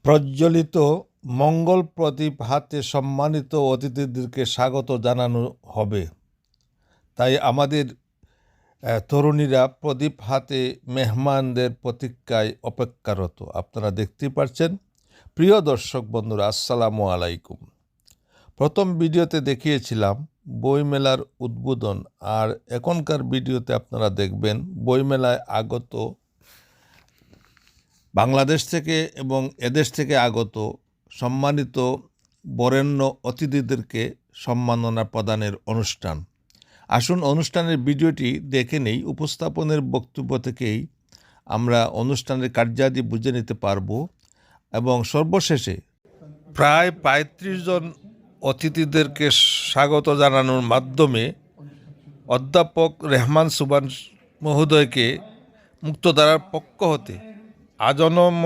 প্রজ্বলিত মঙ্গল প্রদীপ হাতে সম্মানিত অতিথিদেরকে স্বাগত জানানো হবে। তাই আমাদের তরুণীরা প্রদীপ হাতে মেহমানদের প্রতীক্ষায় অপেক্ষারত। আপনারা দেখতেই পাচ্ছেন। প্রিয় দর্শক বন্ধুরা, আসসালামু আলাইকুম। প্রথম ভিডিওতে দেখিয়েছিলাম বইমেলার উদ্বোধন, আর এখনকার ভিডিওতে আপনারা দেখবেন বইমেলায় আগত বাংলাদেশ থেকে এবং এদেশ থেকে আগত সম্মানিত বরেণ্য অতিথিদেরকে সম্মাননা প্রদানের অনুষ্ঠান। আসুন অনুষ্ঠানের ভিডিওটি দেখে নেই। উপস্থাপনের বক্তব্য থেকেই আমরা অনুষ্ঠানের কার্যাদি বুঝে নিতে পারব এবং সর্বশেষে প্রায় ৩৫ জন অতিথিদেরকে স্বাগত জানানোর মাধ্যমে অধ্যাপক রেহমান সুবহান মহোদয়কে মুক্তধারার পক্ষ হতে আজন্ম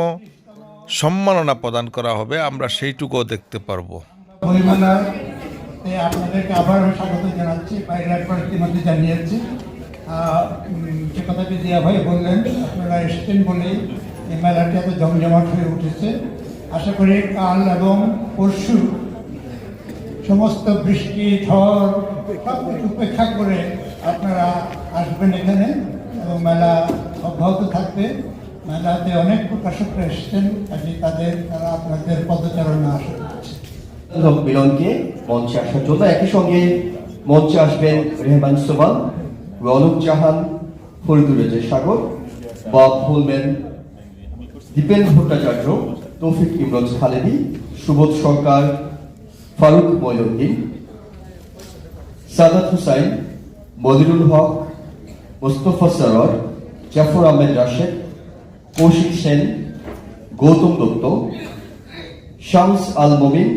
সম্মাননা প্রদান করা হবে। আমরা সেইটুকুও দেখতে পারবো। বইমেলাতে আপনাদেরকে আবার স্বাগত জানাচ্ছি। বাইরে একবার ইতিমধ্যে জানিয়েছি যে কথাটি জিয়া ভাই বললেন, আপনারা এসছেন বলেই এই মেলাটি এত জমজমাট হয়ে উঠেছে। আশা করি কাল এবং পরশু সমস্ত বৃষ্টি ঝড় সব কিছু উপেক্ষা করে আপনারা আসবেন এখানে এবং মেলা অব্যাহত থাকবে। মেলাতে অনেক প্রকাশকরা এসছেন, তারা আপনাদের পদচারণা আশা করছে। মিলনকে মঞ্চে আসার জন্য একই সঙ্গে মঞ্চে আসবেন রেহমান সুবহান, রনক জাহান, ফরিদুর রেজা সাগর, বব হোলম্যান, দীপেন ভট্টাচার্য, তৌফিক ইমরোজ খালেদি, সুবোধ সরকার, ফারুক মঈনুদ্দিন, সাদাত হুসাইন, মদিরুল হক, মোস্তফা সরোয়ার, জাফর আহমেদ রাশেদ, কৌশিক সেন, গৌতম দত্ত, শামস আল মমিন,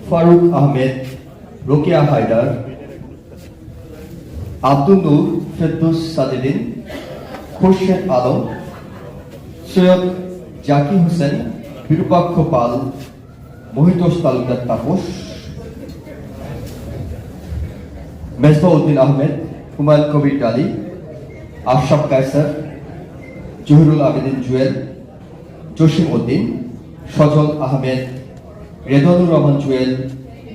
ফারুক আহমেদ, রোকেয়া হায়দার, আব্দুল নূর, ফেরদৌস সাজেদিন, খোরশেদ আলম, সৈয়দ জাকি হোসেন, বিরূপাক্ষ পাল, মহিতোষ তালুকদার তাপস, মেজবাউদ্দিন আহমেদ, হুমায়ুন কবির ডালি, আশরাফ কায়সার, জহিরুল আবেদিন জুয়েল, জসিম উদ্দিন, সজল আহমেদ, রেদওয়ানুর রহমান জুয়েল,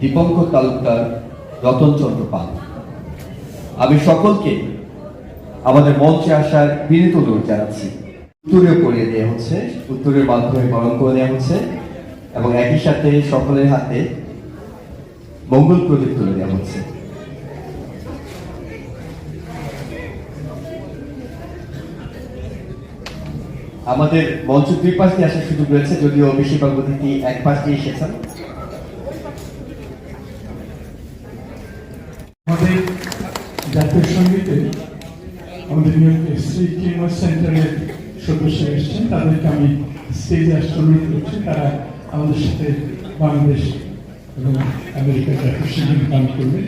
দীপঙ্কর তালুকদার, রতন চন্দ্র পাল। আমি সকলকে আমাদের মঞ্চে আসার বিনীত অনুরোধ জানাচ্ছি। উত্তরে পড়িয়ে দেওয়া হচ্ছে, উত্তরের মাধ্যমে বরণ করে দেওয়া হচ্ছে এবং একই সাথে সকলের হাতে মঙ্গল প্রদীপ তুলে দেওয়া হচ্ছে। আমাদের মঞ্চ দুই পাশ দিয়ে আসার সুযোগ রয়েছে, যদিও বেশিরভাগ অতিথি এক পাশ দিয়ে এসেছেন। আমাদের জাতীয় সঙ্গীতে আমাদের শ্রী টিউমার সেন্টারের সদস্য এসেছেন, তাদেরকে আমি স্টেজে আসতে অনুরোধ করছি। তারা আমাদের সাথে বাংলাদেশ এবং আমেরিকার জাতীয় সঙ্গীত গান করবে।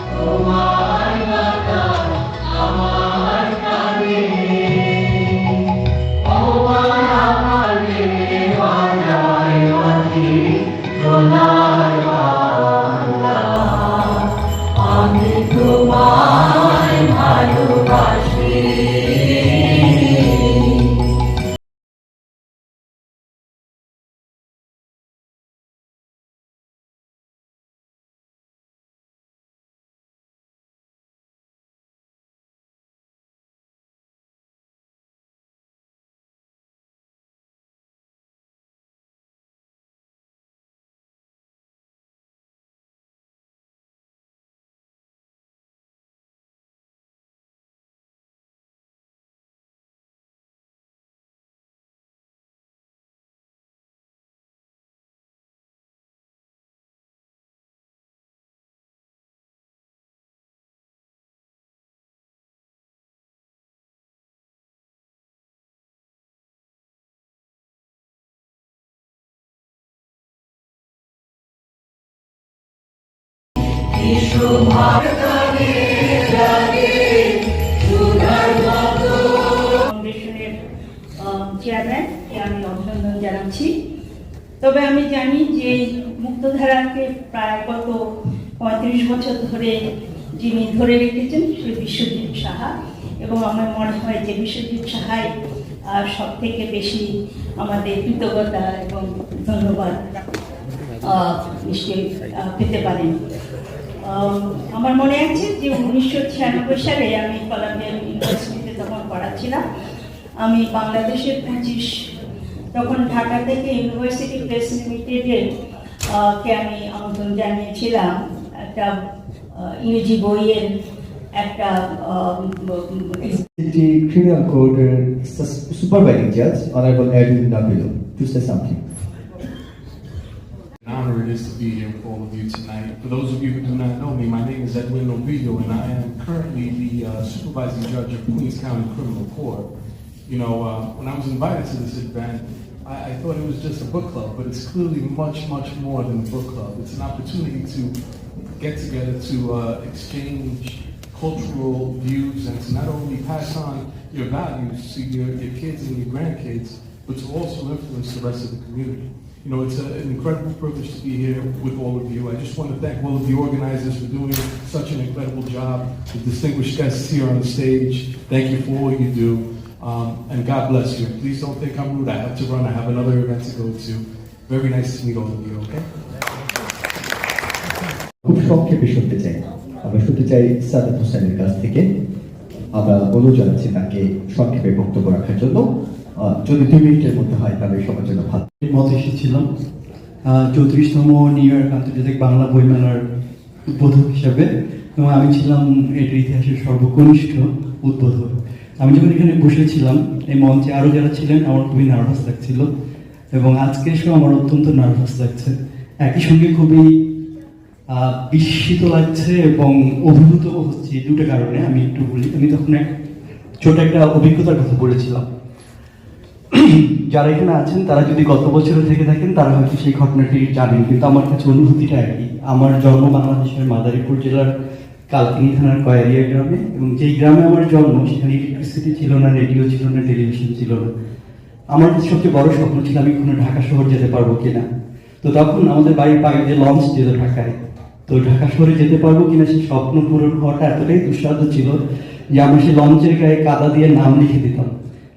তোমার বাতা আমার কানে ফাউন্ডেশনের চেয়ারম্যানকে আমি অভিনন্দন জানাচ্ছি। তবে আমি জানি যে মুক্তধারাকে প্রায় গত 35 বছর ধরে যিনি ধরে রেখেছেন সে বিশ্বজিৎ সাহা, এবং আমার মনে হয় যে বিশ্বজিৎ সাহাই সব থেকে বেশি আমাদের কৃতজ্ঞতা এবং ধন্যবাদ নিশ্চয়ই পেতে পারেন। আমার মনে আছে যে 1996 সালে আমি কলাম্বিয়া ইউনিভার্সিটিতে তখন পড়াচ্ছিলাম। আমি বাংলাদেশের 25 তখন ঢাকা থেকে ইউনিভার্সিটি প্রেস লিমিটেডের কে আমি আমন্ত্রণ জানিয়েছিলাম একটা ইংরেজি বইয়ের একটা The Criminal Court Supervising Judge, Honorable Edwin Nabilo, to say something. An honor it is to be here with all of you tonight. For those of you who do not know me, my name is Edwin Novillo, and I am currently the supervising judge of Queens County Criminal Court. You know, when I was invited to this event, I thought it was just a book club, but it's clearly much, much more than a book club. It's an opportunity to get together to exchange cultural views and to not only pass on your values to your kids and your grandkids, but to also influence the rest of the community. You know, it's an incredible privilege to be here with all of you. I just want to thank all of the organizers for doing such an incredible job. The distinguished guests here on the stage, thank you for all you do. And God bless you. Please don't think I'm rude. I have to run. I have another event to go to. Very nice to meet all of you, okay? খুব সংক্ষেপে শুনতে চাই, আমরা শুনতে চাই সাদাত হোসেনের কাছ থেকে। আমরা অনুরোধ জানাচ্ছি তাকে সংক্ষেপে বক্তব্য রাখার জন্য। যদি 2 মিনিটের মধ্যে হয় তাহলে সবার জন্য ভালো। মত এসেছিলাম 34তম নিউ ইয়র্ক আন্তর্জাতিক বাংলা বইমেলার উদ্বোধক হিসাবে, এবং আমি ছিলাম এটির ইতিহাসের সর্বকনিষ্ঠ উদ্বোধক। আমি যখন এখানে বসেছিলাম এই মঞ্চে আরও যারা ছিলেন, আমার খুবই নার্ভাস লাগছিল, এবং আজকের শো আমার অত্যন্ত নার্ভাস লাগছে। একই সঙ্গে খুবই বিস্মিত লাগছে এবং অভিভূত হচ্ছি দুটো কারণে। আমি একটু বলি, আমি তখন ছোট একটা অভিজ্ঞতার কথা বলেছিলাম। যারা এখানে আছেন তারা যদি গত বছরে থেকে থাকেন তারা হয়তো সেই ঘটনাটি জানেন, কিন্তু আমার কাছে অনুভূতিটা একই। আমার জন্ম বাংলাদেশের মাদারীপুর জেলার কালকিনি থানার কয়ারিয়া গ্রামে, এবং যেই গ্রামে আমার জন্ম সেখানে ইলেকট্রিসিটি ছিল না, রেডিও ছিল না, টেলিভিশন ছিল না। আমার কাছে সবচেয়ে বড় স্বপ্ন ছিল আমি কোনো ঢাকা শহর যেতে পারবো কিনা। তো তখন আমাদের বাড়ির পায়ে যে লঞ্চ যেত ঢাকায়, তো ঢাকা শহরে যেতে পারবো কিনা সেই স্বপ্ন পূরণ হওয়াটা এতটাই দুঃসাধ্য ছিল যে আমরা সেই লঞ্চের গায়ে কাদা দিয়ে নাম লিখে দিতাম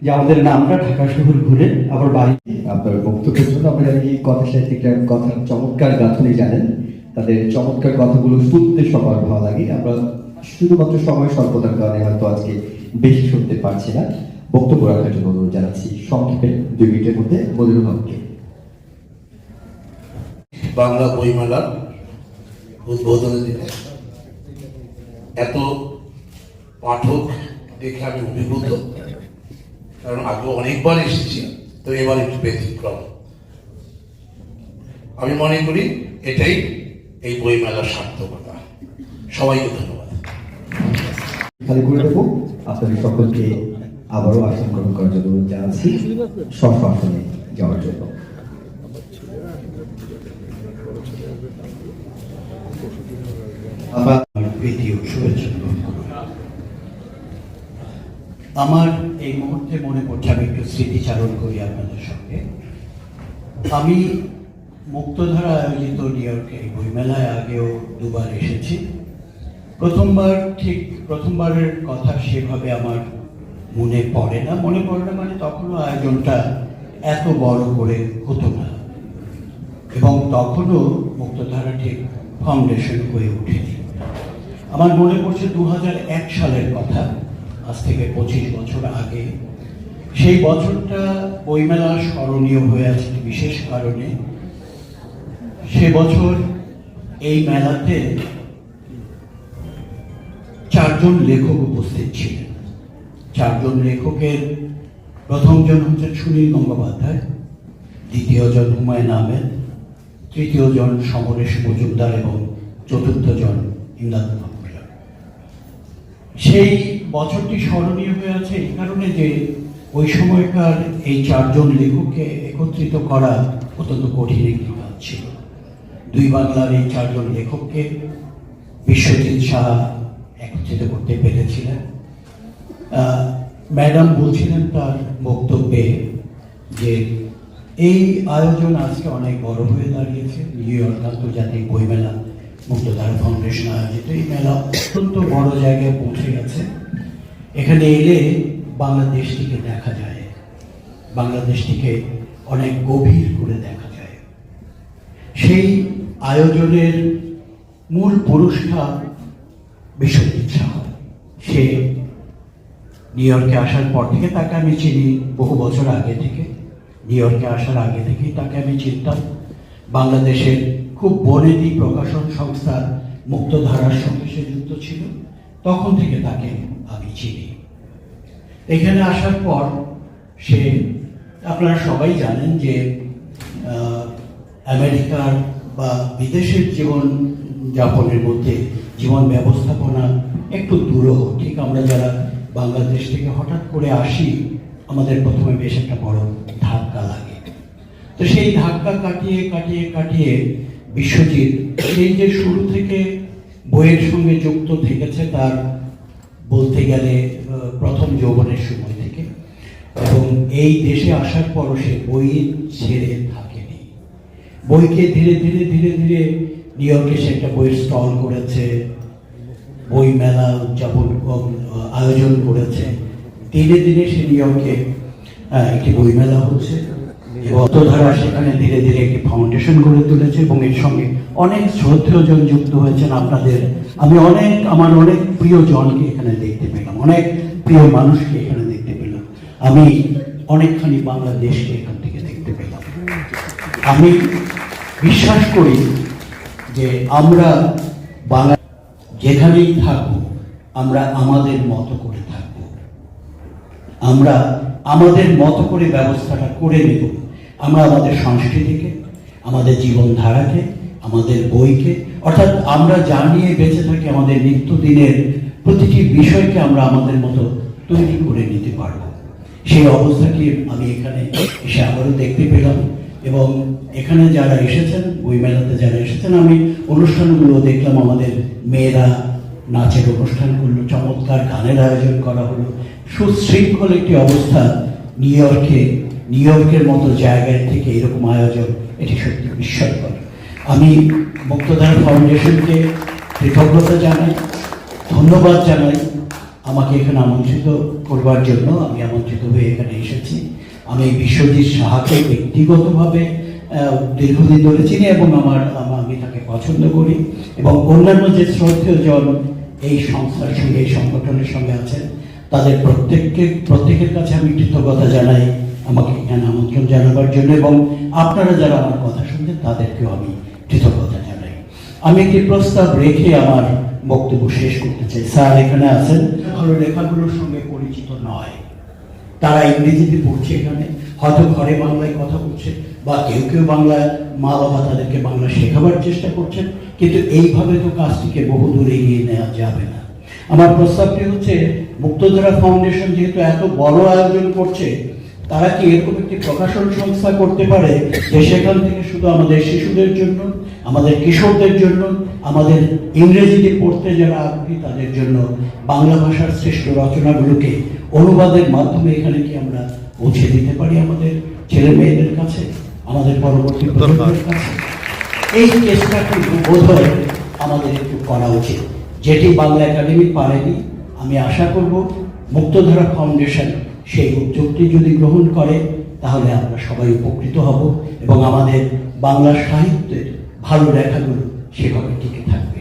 যে আমাদের নামটা ঢাকা শহর ঘুরে আবার বাড়ি। আপনার বক্তব্যের জন্য আমরা জানি কথা সাহিত্যিকরা কথার চমৎকার গাঁথনি জানেন, তাদের চমৎকার কথাগুলো শুনতে সবার ভালো লাগে। আমরা শুধুমাত্র সময় স্বল্পতার কারণে হয়তো আজকে বেশি শুনতে পারছি না। বক্তব্য রাখার জন্য অনুরোধ জানাচ্ছি সংক্ষেপে 2 মিনিটের মধ্যে বদিরুল হককে। বাংলা বইমেলার উদ্বোধনের দিনে এত পাঠক দেখে আমি অভিভূত, কারণ আগে অনেকবার এসেছি, তো এবার একটু ব্যতিক্রম। আমি মনে করি এটাই এই বইমেলার সার্থকতা। সবাইকে ধন্যবাদ। খালি করে দেবো, আপনাদের সকলকে আবারও আসন গ্রহণ করার জন্য অনুরোধ জানাচ্ছি, স্ব আসনে যাওয়ার জন্য। আমার এই মুহূর্তে মনে পড়ছে, আমি একটু স্মৃতিচারণ করি আপনাদের সঙ্গে। আমি মুক্তধারা আয়োজিত নিউ ইয়র্কে এই বইমেলায় আগেও 2বার এসেছি। প্রথমবারের কথা সেভাবে আমার মনে পড়ে না মানে তখনও আয়োজনটা এত বড় করে হতো না এবং তখনও মুক্তধারা ঠিক ফাউন্ডেশন হয়ে ওঠেনি। আমার মনে পড়ছে 2001 সালের কথা, আজ থেকে 25 বছর আগে। সেই বছরটা বইমেলা স্মরণীয় হয়ে আছে বিশেষ কারণে। সে বছর এই মেলাতে 4 জন লেখক উপস্থিত ছিলেন। 4 জন লেখকের প্রথম জন হচ্ছেন সুনীল গঙ্গোপাধ্যায়, দ্বিতীয় জন হুমায়ুন আহমেদ, তৃতীয় জন সমরেশ মজুমদার এবং চতুর্থ জন ইমদাদ মাহমুদুল্লাহ। সেই বছরটি স্মরণীয় হয়ে আছে এই কারণে যে ওই সময়কার এই 4 জন লেখককে একত্রিত করা অত্যন্ত কঠিন একটি কাজ ছিল। 2 বাংলার এই 4 জন লেখককে বিশ্বজিৎ সাহা একত্রিত করতে পেরেছিলেন। ম্যাডাম বলছিলেন তার বক্তব্যে যে এই আয়োজন আজকে অনেক বড় হয়ে দাঁড়িয়েছে। নিউ ইয়র্ক আন্তর্জাতিক বইমেলা মুক্তধারা ফাউন্ডেশন আয়োজিত এই মেলা অত্যন্ত বড় জায়গায় পৌঁছে গেছে। এখানে এলে বাংলাদেশটিকে দেখা যায়, বাংলাদেশটিকে অনেক গভীর করে দেখা যায়। সেই আয়োজনের মূল পুরুষটা বিশ্বজিৎ সাহা। সে নিউ ইয়র্কে আসার পর থেকে তাকে আমি চিনি, বহু বছর আগে থেকে। নিউ ইয়র্কে আসার আগে থেকেই তাকে আমি চিনতাম। বাংলাদেশের খুব বনেদি প্রকাশন সংস্থা মুক্তধারার সঙ্গে সে যুক্ত ছিল, তখন থেকে তাকে আমি চিনি। এখানে আসার পর সে, আপনারা সবাই জানেন যে আমেরিকার বা বিদেশের জীবন যাপনের মধ্যে জীবন ব্যবস্থাপনা একটু দুরূহ। ঠিক আমরা যারা বাংলাদেশ থেকে হঠাৎ করে আসি, আমাদের প্রথমে বেশ একটা বড় ধাক্কা লাগে। তো সেই ধাক্কা কাটিয়ে বিশ্বজিৎ সেই যে শুরু থেকে বইয়ের সঙ্গে যুক্ত থেকেছে, তার বলতে গেলে প্রথম যৌবনের সময় থেকে, এবং এই দেশে আসার পরও সে বই ছেড়ে থাকেনি। বইকে ধীরে ধীরে নিউ ইয়র্কে সে একটা বইয়ের স্টল করেছে, বই মেলা উদযাপন আয়োজন করেছে। দিনে সে নিউ ইয়র্কে একটি বই মেলা হচ্ছে এবং মুক্তধারা সেখানে ধীরে একটি ফাউন্ডেশন গড়ে তুলেছে এবং এর সঙ্গে অনেক শ্রদ্ধেয়জন যুক্ত হয়েছেন। আমি আমার অনেক প্রিয় জনকে এখানে দেখতে পেলাম, অনেক প্রিয় মানুষকে এখানে দেখতে পেলাম। আমি অনেকখানি বাংলাদেশকে এখান থেকে দেখতে পেলাম। আমি বিশ্বাস করি যে আমরা বাংলা যেখানেই থাকবো, আমরা আমাদের মতো করে থাকবো, আমরা আমাদের মতো করে ব্যবস্থাটা করে নেব। আমরা আমাদের সংস্কৃতিকে, আমাদের জীবনধারাকে, আমাদের বইকে, অর্থাৎ আমরা যা নিয়ে বেঁচে থাকি, আমাদের নিত্যদিনের প্রতিটি বিষয়কে আমরা আমাদের মতো তৈরি করে নিতে পারবো। সেই অবস্থাটি আমি এখানে এসে আবারও দেখতে পেলাম। এবং এখানে যারা এসেছেন, বইমেলাতে যারা এসেছেন, আমি অনুষ্ঠানগুলো দেখলাম। আমাদের মেয়েরা নাচের অনুষ্ঠান করলো, চমৎকার গানের আয়োজন করা হলো, সুশৃঙ্খল একটি অবস্থা। নিউ ইয়র্কের মতো জায়গায় থেকে এরকম আয়োজন, এটি সত্যি বিস্ময়কর। আমি মুক্তধারা ফাউন্ডেশনকে কৃতজ্ঞতা জানাই, ধন্যবাদ জানাই আমাকে এখানে আমন্ত্রিত করবার জন্য। আমি আমন্ত্রিত হয়ে এখানে এসেছি। আমি বিশ্বজিৎ সাহাকে ব্যক্তিগতভাবে দীর্ঘদিন ধরে চিনি এবং আমি তাকে পছন্দ করি, এবং অন্যান্য যে শ্রদ্ধেয়জন এই সংস্থার সঙ্গে, এই সংগঠনের সঙ্গে আছেন, তাদের প্রত্যেকের কাছে আমি কৃতজ্ঞতা জানাই আমাকে এখানে আমন্ত্রণ জানাবার জন্য, এবং আপনারা যারা আমার কথা শুনছেন তাদেরকেও আমি কৃতজ্ঞতা জানাই। আমি একটি প্রস্তাব রেখে আমার বক্তব্য শেষ করতে চাই। স্যার এখানে আছেন, ভালো লেখাগুলোর সঙ্গে পরিচিত নয়, তারা ইংরেজিতে পড়ছে, এখানে হয়তো ঘরে বাংলায় কথা বলছে, বা কেউ বাংলায়, মা বাবা তাদেরকে বাংলা শেখাবার চেষ্টা করছেন, কিন্তু এইভাবে তো কাজটিকে বহু দূরে এগিয়ে নেওয়া যাবে না। আমার প্রস্তাবটি হচ্ছে, মুক্তধারা ফাউন্ডেশন যেহেতু এত বড় আয়োজন করছে, তারা কি এরকম একটি প্রকাশন সংস্থা করতে পারে যে সেখান থেকে শুধু আমাদের শিশুদের জন্য, আমাদের কিশোরদের জন্য, আমাদের ইংরেজিতে পড়তে যারা আগ্রহী তাদের জন্য বাংলা ভাষার শ্রেষ্ঠ রচনাগুলোকে অনুবাদের মাধ্যমে এখানে কি আমরা পৌঁছে দিতে পারি আমাদের ছেলে মেয়েদের কাছে, আমাদের পরবর্তী প্রজন্মের কাছে? এই চেষ্টা কিন্তু বোধহয় আমাদের একটু করা উচিত। যেটি বাংলা একাডেমি পারেনি। আমি আশা করব মুক্তধারা ফাউন্ডেশন সেই উদ্যোগটি যদি গ্রহণ করে তাহলে আমরা সবাই উপকৃত হব এবং আমাদের বাংলা সাহিত্যের ভালো লেখাগুলো সেভাবে টিকে থাকবে,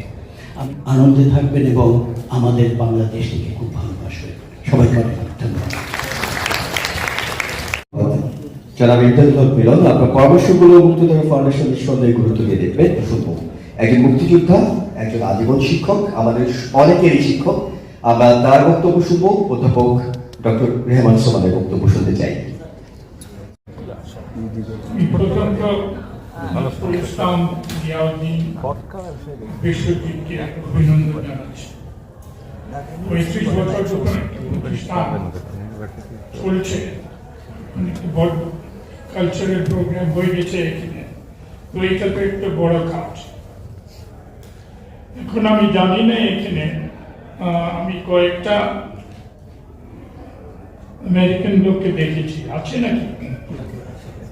আনন্দে থাকবেন এবং আমাদের বাংলাদেশটিকে খুব ভালোবাসবেন। সবাইকে অনেক ধন্যবাদ। জনাব ইমদাদুল মিলন, আপনার পরামর্শগুলো মুক্তধারা ফাউন্ডেশন নিঃসন্দেহে গুরুত্ব দিয়ে দেখবেন। শুনবো একজন মুক্তিযোদ্ধা, একজন আজীবন শিক্ষক, আমাদের অনেকেরই শিক্ষক। আমরা তার বক্তব্য শুনবো। অধ্যাপক ডক্টর রেহমান সোমানের বক্তব্য শুনতে চাই। প্রথমত ইসলাম জিয়াউদ্দিন বিশ্বজিৎকে অভিনন্দন জানাচ্ছি। 35 বছর যখন প্রতিষ্ঠান চলছে, বড় কালচারাল প্রোগ্রাম হয়ে গেছে এখানে, তো এটা তো একটা বড় কাজ। এখন আমি জানি না এখানে আমি কয়েকটা আমেরিকান লোককে দেখেছি, আছে নাকি?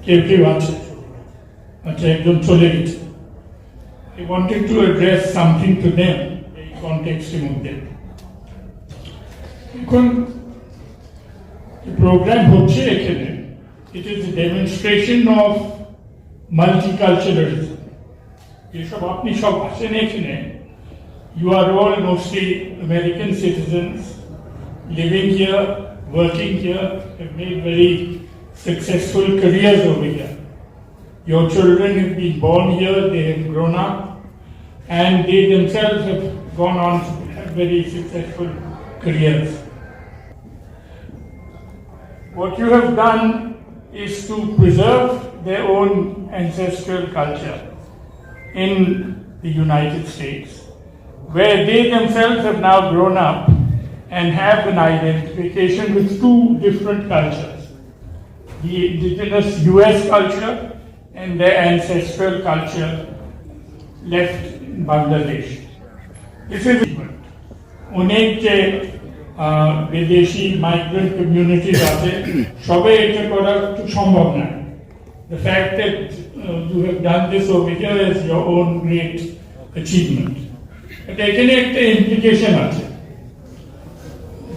কেউ কেউ আছে? আচ্ছা, একজন চলে গেছে। I wanted to address something to them এই কনটেক্সটের মধ্যে। এখন প্রোগ্রাম হচ্ছে এখানে, it is a demonstration of multiculturalism. যেসব আপনি সব আছেন এখানে, you are all mostly American citizens living here, working here, have made very successful careers over here. Your children have been born here, they have grown up, and they themselves have gone on to have very successful careers. What you have done is to preserve their own ancestral culture in the United States, where they themselves have now grown up and have an identification with two different cultures, the indigenous US culture and their ancestral culture left in Bangladesh. This is অনেক যে বিদেশি migrant communities আছে, সবে এটা করা একটু সম্ভব না। The fact that you have done this over here is your own great achievement. But এখানে একটা ইমপ্লিকেশন আছে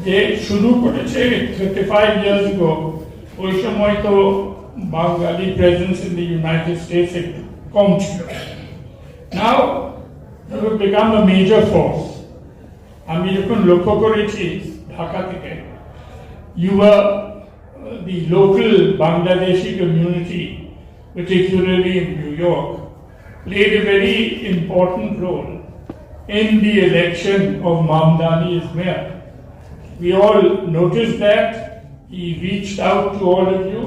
যে শুরু করেছে 35 years ago, ওই সময় তো Bangali presence in the United States একটু কম ছিল। Now you have become a major force. আমি যখন লক্ষ্য করেছি ঢাকা থেকে, you are the local Bangladeshi community, particularly in New York, played a very important role in the election of Mamdani as mayor. We all noticed that. He reached out to all of you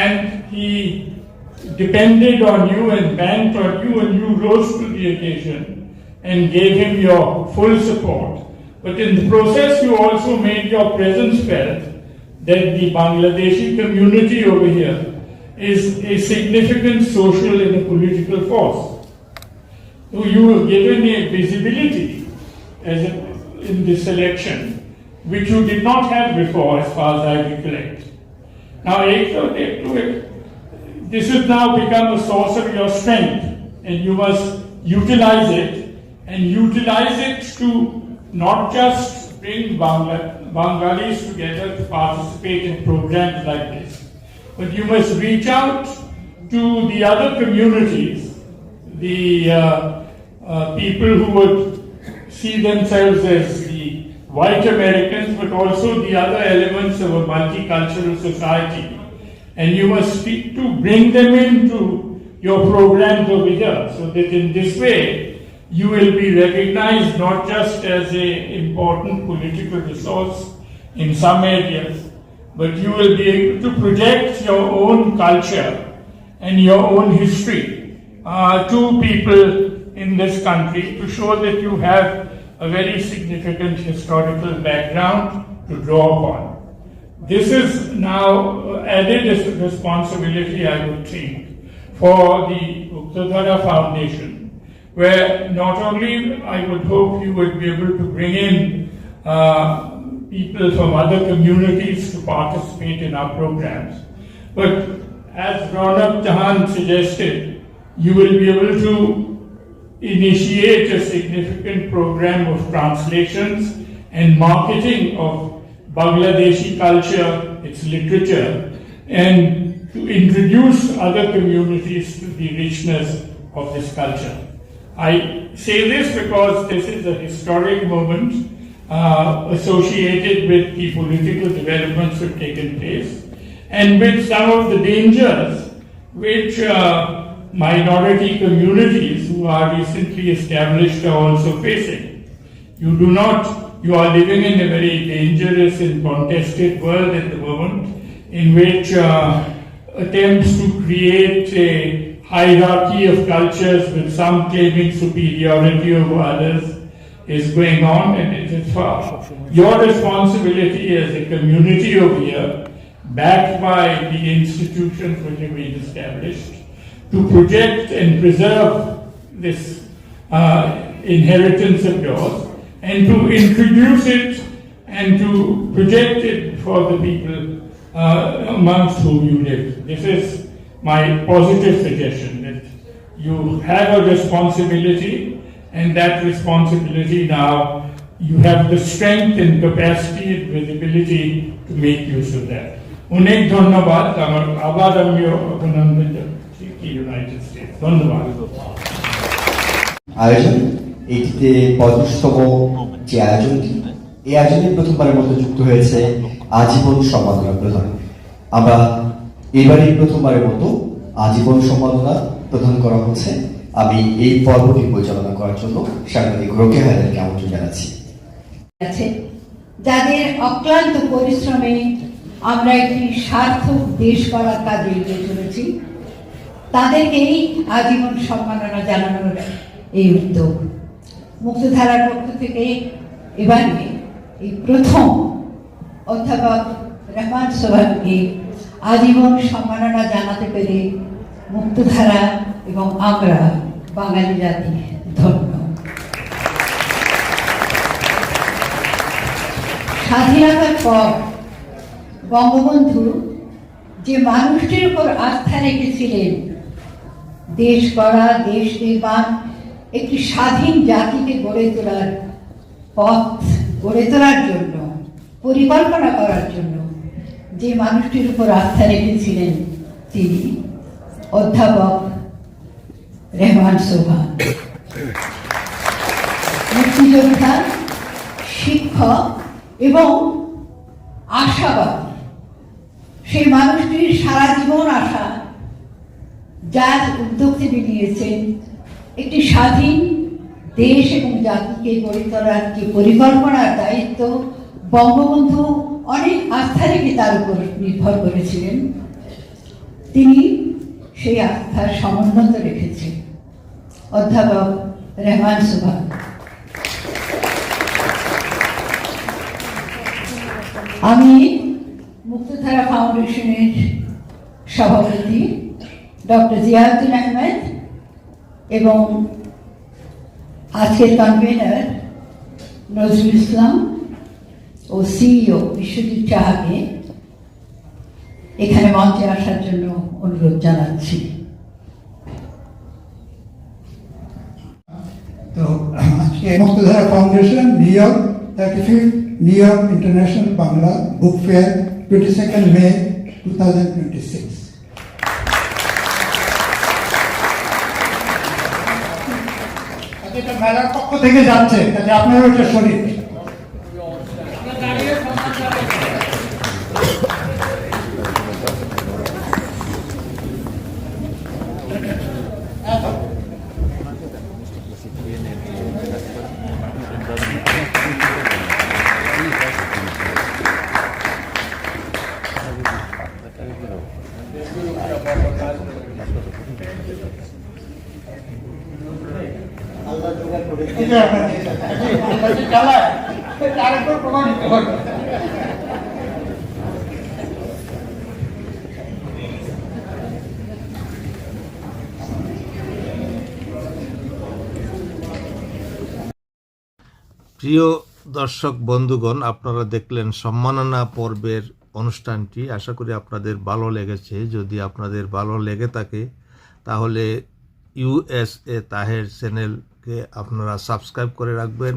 and he depended on you and banked on you, and you rose to the occasion and gave him your full support. But in the process, you also made your presence felt that the Bangladeshi community over here is a significant social and a political force. So you were given a visibility in this election, which you did not have before, as far as I recollect. Now, this has now become a source of your strength, and you must utilize it, and utilize it to not just bring Bengalis together to participate in programs like this, but you must reach out to the other communities, the people who would see themselves as the white Americans, but also the other elements of a multicultural society. And you must seek to bring them into your programs over here, so that in this way you will be recognized not just as an important political resource in some areas, but you will be able to project your own culture and your own history to people in this country, to show that you have a very significant historical background to draw upon. This is now added as a responsibility, I would think, for the Muktadhara Foundation, where not only I would hope you would be able to bring in people from other communities to participate in our programs, but as Ronak Jahan suggested, you will be able to initiate a significant program of translations and marketing of Bangladeshi culture, its literature, and to introduce other communities to the richness of this culture. I say this because this is a historic moment associated with the political developments that have taken place and with some of the dangers which minority communities who are recently established are also facing. You are living in a very dangerous and contested world at the moment in which attempts to create a hierarchy of cultures with some claiming superiority over others is going on, and it is your responsibility as a community over here, backed by the institutions which have been established, to protect and preserve this inheritance of yours, and to introduce it and to project it for the people amongst whom you live. This is my positive suggestion, that you have a responsibility, and that responsibility now you have the strength and capacity and visibility to make use of that. অনেক ধন্যবাদ, আমার আবার আমি অভিনন্দন জানাচ্ছি United states. ধন্যবাদ। আয়োজন এটিতে 35তম যে আয়োজনটি, এই আয়োজনে প্রথমবারের মতো যুক্ত হয়েছে আজীবন সম্মাননা প্রদান। আমরা এবারই প্রথমবারের মতো আজীবন সম্মাননা প্রদান করা হচ্ছে। আমি এই পর্বটি পরিচালনা করার জন্য সাংবাদিক রোকেয়া হায়দারকে আমন্ত্রণ জানাচ্ছি। যাদের অক্লান্ত পরিশ্রমে আমরা একটি সার্থক দেশ গড়ার কাজে এগিয়ে চলেছি, তাদেরকেই আজীবন সম্মাননা জানানোর এই উদ্যোগ। মুক্তধারার পক্ষ থেকে এবারে এই প্রথম অধ্যাপক রহমান সোবহানকে আজীবন সম্মাননা জানাতে পেরে মুক্তধারা এবং আমরা বাঙালি জাতি ধন্য। স্বাধীনতার পর বঙ্গবন্ধু যে মানুষটির উপর আস্থা রেখেছিলেন, দেশ গড়া, দেশ নির্মাণ, একটি স্বাধীন জাতিকে গড়ে তোলার পথ গড়ে তোলার জন্য, পরিকল্পনা করার জন্য যে মানুষটির উপর আস্থা রেখেছিলেন, তিনি অধ্যাপক রহমান সোবহান। মুক্তিযোদ্ধা, শিক্ষক এবং আশাবাদ, সেই মানুষটির সারা জীবন আশা, যার উদ্যোগ তিনি নিয়েছেন একটি স্বাধীন দেশ এবং জাতিকে গড়ে তোলার যে পরিকল্পনার দায়িত্ব, বঙ্গবন্ধু অনেক আস্থা রেখে তার উপর নির্ভর করেছিলেন। তিনি সেই আস্থার সমুন্নত রেখেছেন অধ্যাপক রহমান সোবহান। আমি মুক্তধারা ফাউন্ডেশনের সভাপতি ডক্টর জিয়াউদ্দিন আহমেদ এবং আজকের কনভেনার নজরুল ইসলাম ও সিইও বিশ্বজিৎ চাহাকে এখানে মঞ্চে আসার জন্য অনুরোধ জানাচ্ছি। তো আজকে Muktadhara foundation New York 35th New York international Bangla book fair 22nd May 2026। এটা মেলার পক্ষ থেকে যাচ্ছে, কাজে আপনারও এটা শরীর। প্রিয় দর্শক বন্ধুগণ, আপনারা দেখলেন সম্মাননা পর্বের অনুষ্ঠানটি। আশা করি আপনাদের ভালো লেগেছে। যদি আপনাদের ভালো লেগে থাকে তাহলে USA তাহের চ্যানেল চ্যানেলকে আপনারা সাবস্ক্রাইব করে রাখবেন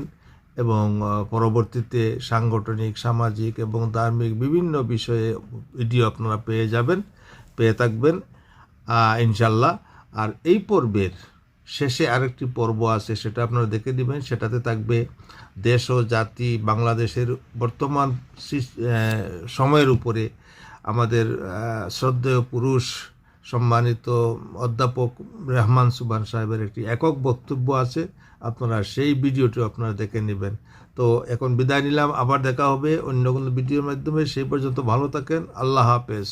এবং পরবর্তীতে সাংগঠনিক, সামাজিক এবং ধার্মিক বিভিন্ন বিষয়ে ভিডিও আপনারা পেয়ে থাকবেন ইনশাল্লাহ। আর এই পর্বের শেষে আরেকটি পর্ব আছে, সেটা আপনারা দেখে দিবেন। সেটাতে থাকবে দেশ ও জাতি, বাংলাদেশের বর্তমান সময়ের উপরে আমাদের শ্রদ্ধেয় পুরুষ সম্মানিত অধ্যাপক রহমান সুবহান সাহেবের একটি একক বক্তব্য আছে, আপনারা সেই ভিডিওটি আপনারা দেখে নেবেন। তো এখন বিদায় নিলাম, আবার দেখা হবে অন্য কোনো ভিডিওর মাধ্যমে। সেই পর্যন্ত ভালো থাকেন, আল্লাহ হাফেজ।